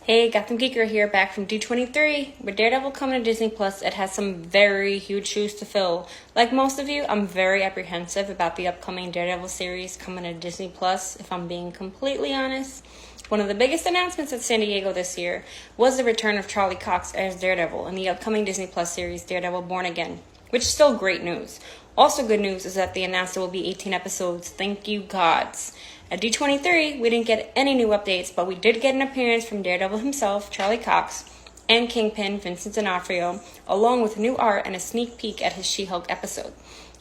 Hey, Gotham Geeker here, back from D23. With Daredevil coming to Disney Plus, it has some very huge shoes to fill. Like most of you, I'm very apprehensive about the upcoming Daredevil series coming to Disney Plus, if I'm being completely honest. One of the biggest announcements at San Diego this year was the return of Charlie Cox as Daredevil in the upcoming Disney Plus series Daredevil Born Again, which is still great news. Also good news is that they announced it will be 18 episodes. Thank you, gods. At D23, we didn't get any new updates, but we did get an appearance from Daredevil himself, Charlie Cox, and Kingpin, Vincent D'Onofrio, along with new art and a sneak peek at his She-Hulk episode.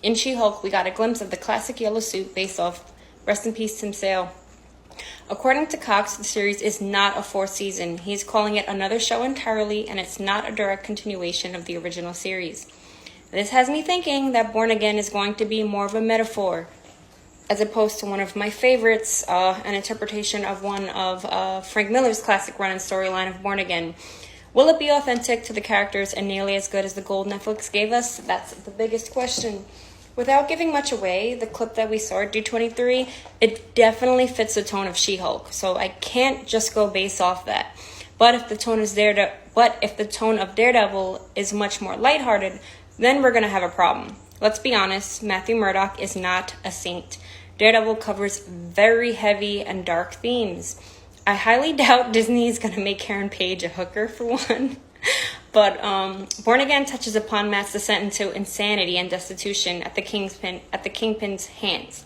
In She-Hulk, we got a glimpse of the classic yellow suit based off Rest in Peace Tim Sale. According to Cox, the series is not a fourth season. He's calling it another show entirely, and it's not a direct continuation of the original series. This has me thinking that Born Again is going to be more of a metaphor, as opposed to one of my favorites, an interpretation of one of Frank Miller's classic run and storyline of Born Again. Will it be authentic to the characters and nearly as good as the gold Netflix gave us? That's the biggest question. Without giving much away, the clip that we saw at D23, it definitely fits the tone of She-Hulk, so I can't just go based off that. But if the tone of Daredevil is much more lighthearted, then we're gonna have a problem. Let's be honest, Matthew Murdock is not a saint. Daredevil covers very heavy and dark themes. I highly doubt Disney is gonna make Karen Page a hooker for one. But Born Again touches upon Matt's descent into insanity and destitution at the Kingpin's hands,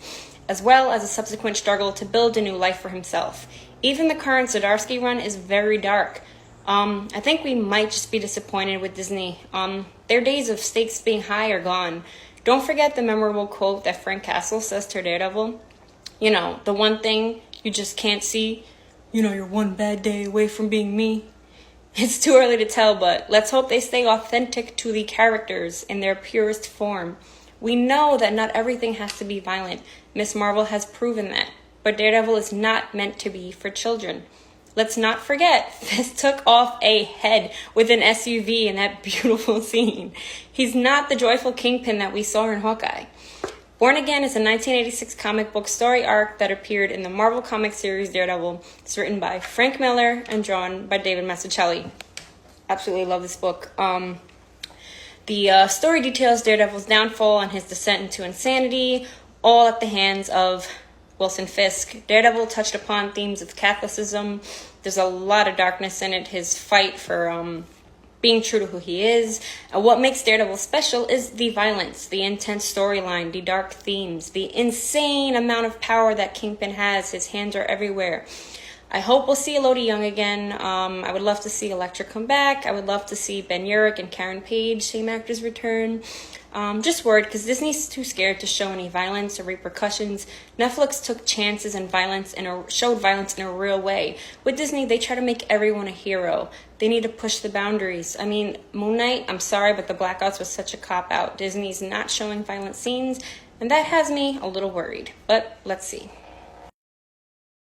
as well as a subsequent struggle to build a new life for himself. Even the current Zdarsky run is very dark. I think we might just be disappointed with Disney. Their days of stakes being high are gone. Don't forget the memorable quote that Frank Castle says to Daredevil. You know, the one thing you just can't see. You know, you're one bad day away from being me. It's too early to tell, but let's hope they stay authentic to the characters in their purest form. We know that not everything has to be violent. Miss Marvel has proven that. But Daredevil is not meant to be for children. Let's not forget, Fisk took off a head with an SUV in that beautiful scene. He's not the joyful Kingpin that we saw in Hawkeye. Born Again is a 1986 comic book story arc that appeared in the Marvel Comics series Daredevil. It's written by Frank Miller and drawn by David Mazzucchelli. Absolutely love this book. The story details Daredevil's downfall and his descent into insanity, all at the hands of Wilson Fisk. Daredevil touched upon themes of Catholicism. There's a lot of darkness in it. His fight for being true to who he is. And what makes Daredevil special is the violence, the intense storyline, the dark themes, the insane amount of power that Kingpin has. His hands are everywhere. I hope we'll see Elodie Young again. I would love to see Elektra come back. I would love to see Ben Urich and Karen Page, same actors, return. Just worried because Disney's too scared to show any violence or repercussions. Netflix took chances and showed violence in a real way. With Disney, they try to make everyone a hero. They need to push the boundaries. I mean, Moon Knight, I'm sorry, but the blackouts was such a cop-out. Disney's not showing violent scenes, and that has me a little worried. But let's see.